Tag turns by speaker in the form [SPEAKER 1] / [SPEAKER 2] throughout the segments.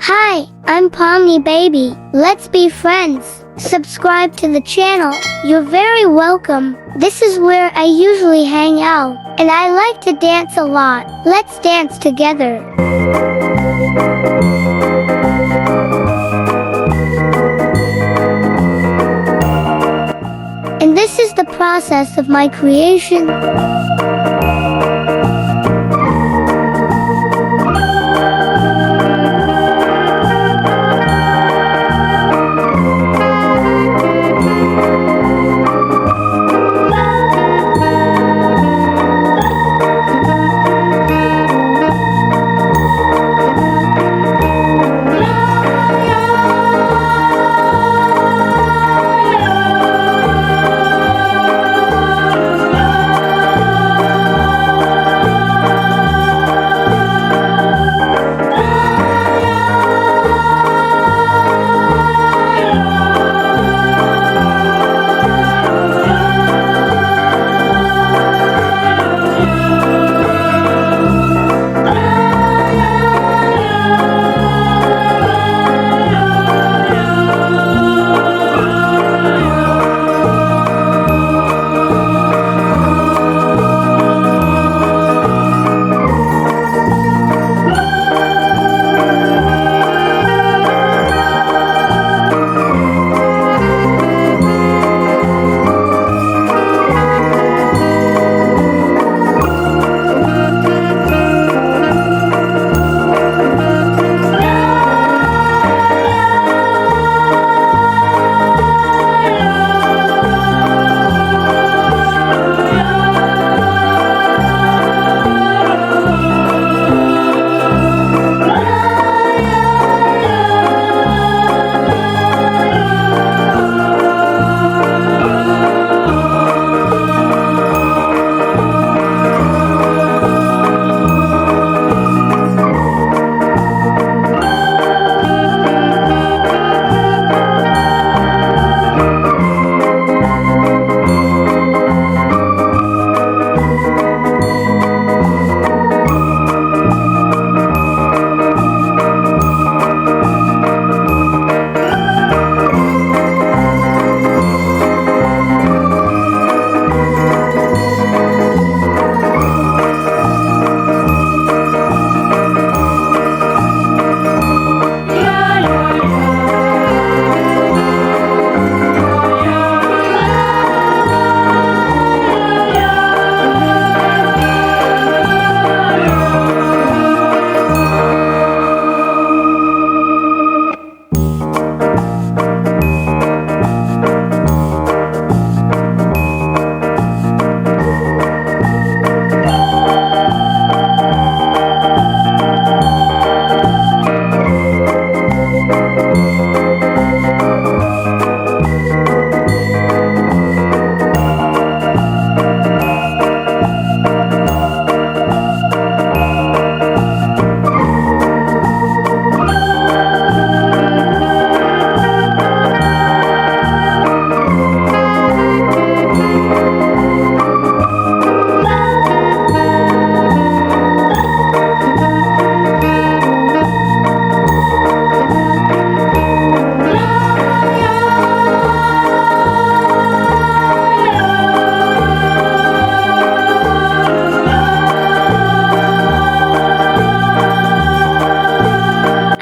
[SPEAKER 1] Hi, I'm Pomni Baby. Let's be friends. Subscribe to the channel. You're very welcome. This is where I usually hang out, and I like to dance a lot. Let's dance together. And this is the process of my creation.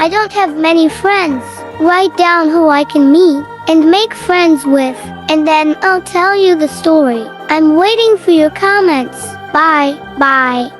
[SPEAKER 1] I don't have many friends. Write down who I can meet and make friends with, and then I'll tell you the story. I'm waiting for your comments. Bye.